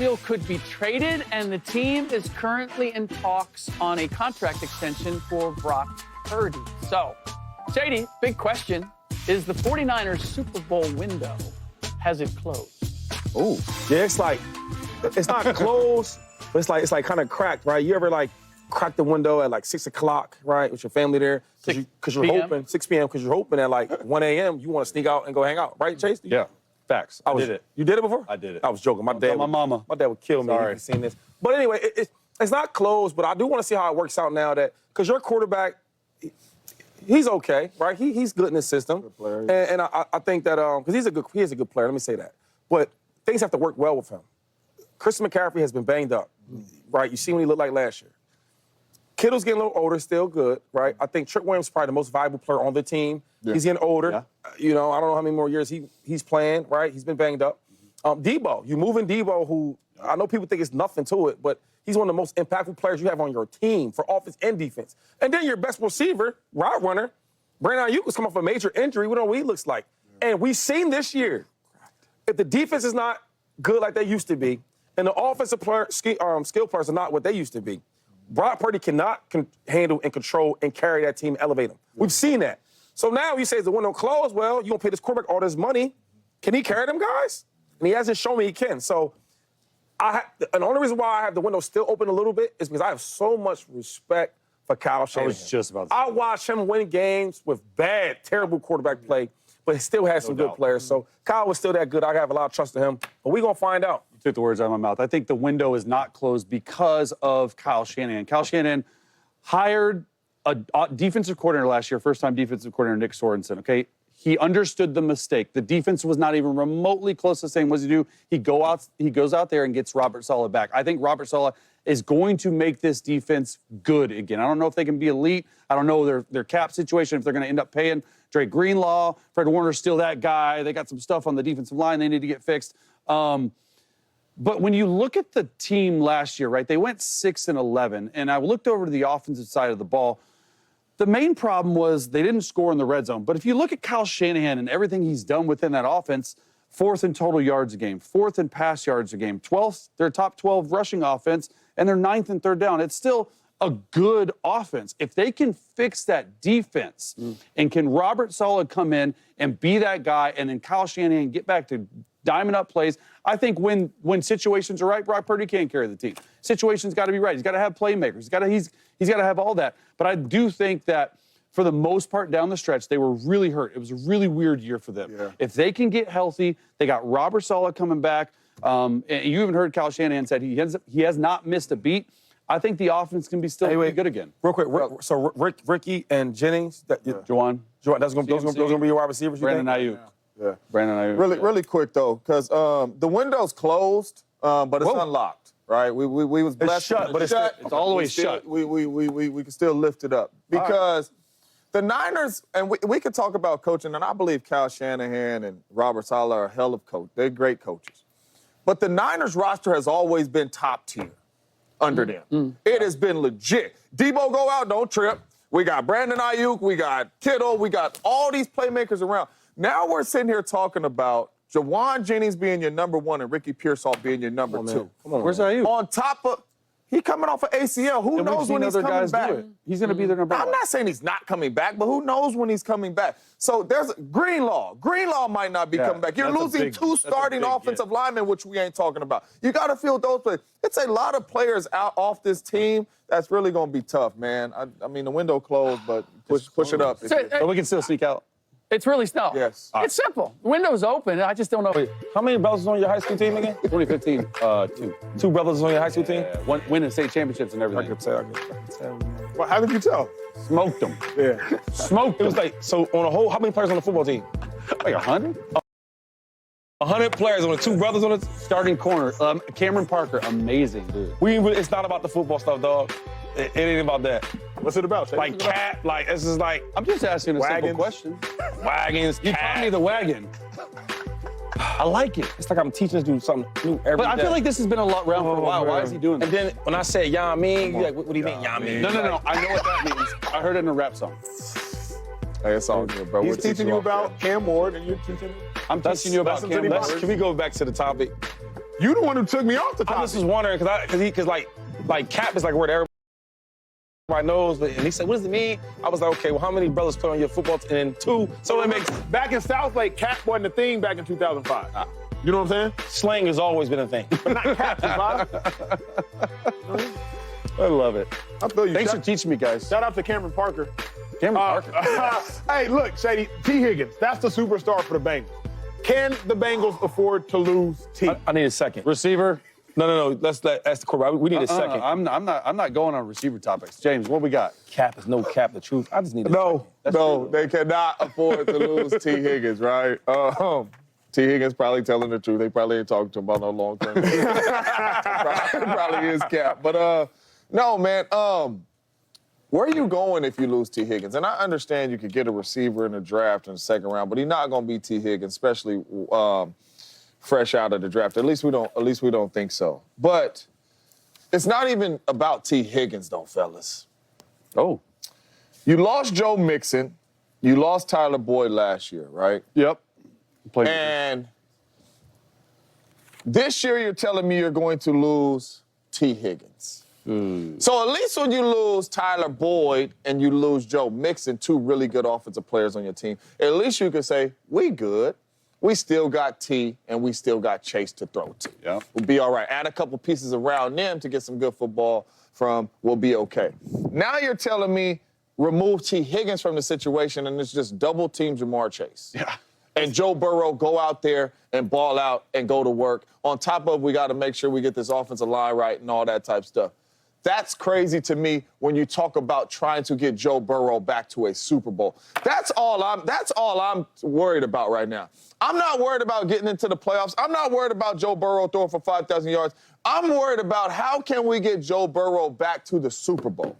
Steele could be traded, and the team is currently in talks on a contract extension for Brock Purdy. So, Shady, big question. Is the 49ers Super Bowl window, has it closed? Ooh, yeah, it's not closed, but it's like kind of cracked, right? You ever like crack the window at like 6 o'clock, right, with your family there? Because you're hoping, 6 p.m., because you're hoping at like 1 a.m. you want to sneak out and go hang out, right, Chase? Yeah, facts. I did it. You did it before? I did it. I was joking. My dad would kill me Sorry. if he seen this. But anyway, it's not closed, but I do want to see how it works out now that, because your quarterback, he's okay, right? He's good in his system. Good player. And I think that, because he is a good player, let me say that. But things have to work well with him. Christian McCaffrey has been banged up, right? You see what he looked like last year. Kittle's getting a little older, still good, right? I think Trent Williams is probably the most valuable player on the team. Yeah. He's getting older. Yeah. You know, I don't know how many more years he's playing, right? He's been banged up. Deebo, you moving Deebo, who I know people think it's nothing to it, but he's one of the most impactful players you have on your team for offense and defense. And then your best receiver, route runner, Brandon Ayuk was coming off a major injury. We don't know what he looks like. Yeah. And we've seen this year, if the defense is not good like they used to be, and the offensive skill players are not what they used to be, Brock Purdy cannot handle and control and carry that team, elevate them. We've seen that. So now you say, is the window closed? Well, you're going to pay this quarterback all this money. Can he carry them guys? And he hasn't shown me he can. So and the only reason why I have the window still open a little bit is because I have so much respect for Kyle Shanahan. I was just about to say I watched him win games with bad, terrible quarterback play, but he still has some good players. So Kyle was still that good. I have a lot of trust in him. But we're going to find out. You took the words out of my mouth. I think the window is not closed because of Kyle Shanahan. Kyle Shanahan hired a defensive coordinator last year, first-time defensive coordinator Nick Sorensen, okay? He understood the mistake. The defense was not even remotely close to saying, what does he do? He goes out there and gets Robert Saleh back. I think Robert Saleh is going to make this defense good again. I don't know if they can be elite. I don't know their cap situation, if they're going to end up paying Dre Greenlaw. Fred Warner's still that guy. They got some stuff on the defensive line they need to get fixed. But when you look at the team last year, right, they went 6-11, and I looked over to the offensive side of the ball. The main problem was they didn't score in the red zone. But if you look at Kyle Shanahan and everything he's done within that offense, 4th in total yards a game, 4th in pass yards a game, 12th, their top 12 rushing offense, and they're 9th in third down. It's still a good offense. If they can fix that defense and can Robert Saleh come in and be that guy and then Kyle Shanahan get back to diamond up plays, I think when situations are right, Brock Purdy can carry the team. Situations got to be right. He's got to have playmakers. He's got to have all that. But I do think that for the most part down the stretch, they were really hurt. It was a really weird year for them. Yeah. If they can get healthy, they got Robert Saleh coming back. And you even heard Kyle Shanahan said he has not missed a beat. I think the offense can be still be good again. Real quick, so Ricky and Jennings, Juwan, those going to be your wide receivers. Brandon Ayuk. Yeah. Brandon Ayuk. Really quick though, because the window's closed, but it's unlocked, right? We was blessed. It's shut, but it's all the way shut. We can still lift it up because the Niners, and we could talk about coaching, and I believe Kyle Shanahan and Robert Saleh are a hell of coach. They're great coaches, but the Niners roster has always been top tier under them. It has been legit. Deebo go out, don't trip. We got Brandon Ayuk, we got Kittle, we got all these playmakers around. Now we're sitting here talking about Juwan Jennings being your number 1 and Ricky Pearsall being your number 2. Come on, where's Ayuk? On top of, he coming off of ACL. Who knows when he's coming back? He's going to be their number 1. I'm not saying he's not coming back, but who knows when he's coming back? So there's Greenlaw. Greenlaw might not be coming back. You're losing 2 starting offensive linemen, which we ain't talking about. You got to field those players. It's a lot of players out off this team. That's really going to be tough, man. I mean, the window closed, but push it up. But we can still sneak out. It's really simple. Yes. It's simple. The window's open. I just don't know. Wait, how many brothers on your high school team again? 2015, 2. 2 brothers on your high school team? Yeah, winning state championships and everything. I could tell. Well, how did you tell? Smoked them. Yeah. Smoked It them. was like, so on a whole, how many players on the football team? Like 100? 100 players on the 2 brothers on the Starting corner. Cameron Parker, amazing, dude. It's not about the football stuff, dog. It ain't about that. What's it about? Like cat, like it's just like I'm just asking a simple Wagons. question. wagons, You cat. taught me the wagon. I like it. It's like I'm teaching this dude something new every day. But I feel like this has been around for a while. Why is he doing And this? then when I said "ya mean," you're like, what do you mean "ya mean"? No. I know what that means. I heard it in a rap song. Hey, it's all good, bro. He's teaching you about Cam Ward, and you're teaching. I'm teaching you about Cam. Can we go back to the topic? You the one who took me off the I topic. just was wondering because like Cap is like word everybody knows, and he said, "What does it mean?" I was like, "Okay, well, how many brothers play on your football team?" And then 2, so it makes Back in Southlake, Cap wasn't a thing back in 2005. You know what I'm saying? slang has always been a thing. But not Cap, I love it. I feel you. Thanks for teaching me, guys. Shout out to Cameron Parker. Cameron Parker. Hey, look, Shady, T. Higgins, that's the superstar for the Bengals. Can the Bengals afford to lose T? I need a second. Receiver. No. That's the quarterback. We need a second. I'm not going on receiver topics. James, what we got? Cap is no cap. The truth. I just need a No, second. they cannot afford to lose T. Higgins, right? T. Higgins probably telling the truth. They probably ain't talking to him about no long-term. probably is Cap. But no, man, where are you going if you lose T. Higgins? And I understand you could get a receiver in the draft in the second round, but he's not going to be T. Higgins, especially fresh out of the draft. At least we don't think so. But it's not even about T. Higgins, though, fellas. Oh. You lost Joe Mixon. You lost Tyler Boyd last year, right? Yep. And this year you're telling me you're going to lose T. Higgins. So at least when you lose Tyler Boyd and you lose Joe Mixon, 2 really good offensive players on your team, at least you can say, we good. We still got T and we still got Chase to throw to. Yeah. We'll be all right. Add a couple pieces around them to get some good football from, we'll be okay. Now you're telling me remove T. Higgins from the situation and it's just double team Jamar Chase. Yeah. And Joe Burrow go out there and ball out and go to work. On top of, we got to make sure we get this offensive line right and all that type stuff. That's crazy to me when you talk about trying to get Joe Burrow back to a Super Bowl. That's all I'm worried about right now. I'm not worried about getting into the playoffs. I'm not worried about Joe Burrow throwing for 5,000 yards. I'm worried about how can we get Joe Burrow back to the Super Bowl.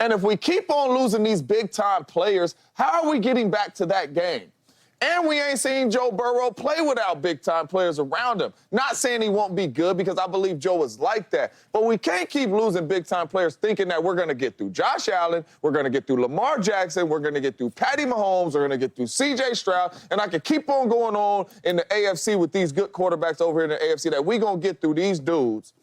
And if we keep on losing these big-time players, how are we getting back to that game? And we ain't seen Joe Burrow play without big-time players around him. Not saying he won't be good because I believe Joe is like that. But we can't keep losing big-time players thinking that we're going to get through Josh Allen, we're going to get through Lamar Jackson, we're going to get through Patty Mahomes, we're going to get through C.J. Stroud, and I can keep on going on in the AFC with these good quarterbacks over here in the AFC that we going to get through these dudes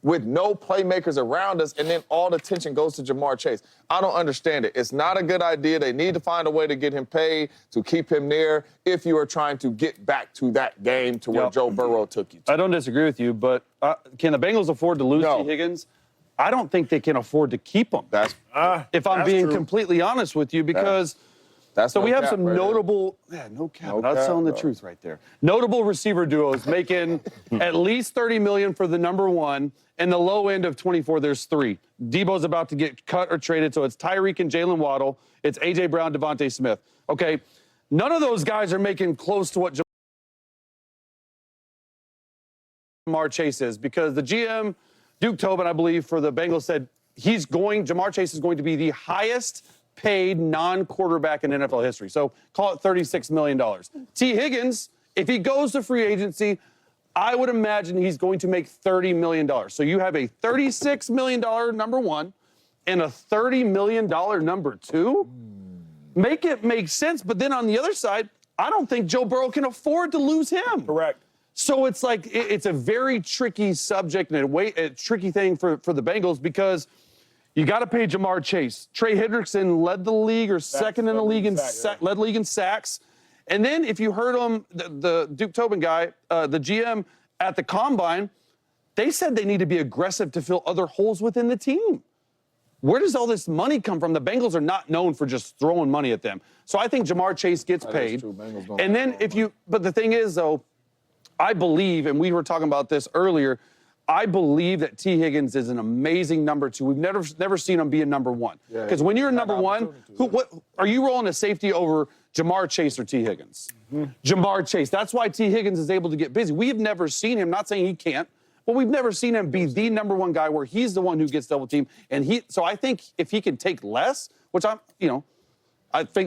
with no playmakers around us, and then all the attention goes to Jamar Chase. I don't understand it. It's not a good idea. They need to find a way to get him paid, to keep him there, if you are trying to get back to that game to where Joe Burrow took you to. I don't disagree with you, but can the Bengals afford to lose T. Higgins? I don't think they can afford to keep him. If I'm being completely honest with you, because so we have some notable, no cap, not telling the truth right there. Notable receiver duos making at least $30 million for the number 1, and the low end of 24, there's 3. Deebo's about to get cut or traded, so it's Tyreek and Jalen Waddle. It's A.J. Brown, Devontae Smith. Okay, none of those guys are making close to what Jamar Chase is, because the GM, Duke Tobin, I believe, for the Bengals said Jamar Chase is going to be the highest paid non-quarterback in NFL history. So call it $36 million. T. Higgins, if he goes to free agency, I would imagine he's going to make $30 million. So you have a $36 million number 1 and a $30 million number 2. Make it make sense. But then on the other side, I don't think Joe Burrow can afford to lose him. Correct. So it's like it's a very tricky subject and a tricky thing for the Bengals, because you got to pay Jamar Chase. Trey Hendrickson led the league, or second in the league in led league in sacks. And then if you heard him, the Duke Tobin guy, the GM at the Combine, they said they need to be aggressive to fill other holes within the team. Where does all this money come from? The Bengals are not known for just throwing money at them. So I think Jamar Chase gets paid. And then but the thing is, though, I believe, and we were talking about this earlier, I believe that T. Higgins is an amazing number 2. We've never seen him be a number 1. Because when you're a number 1, what are you rolling a safety over Jamar Chase or T. Higgins? Jamar Chase. That's why T. Higgins is able to get busy. We've never seen him, not saying he can't, but we've never seen him be the number 1 guy where he's the one who gets double teamed. So I think if he can take less, which I think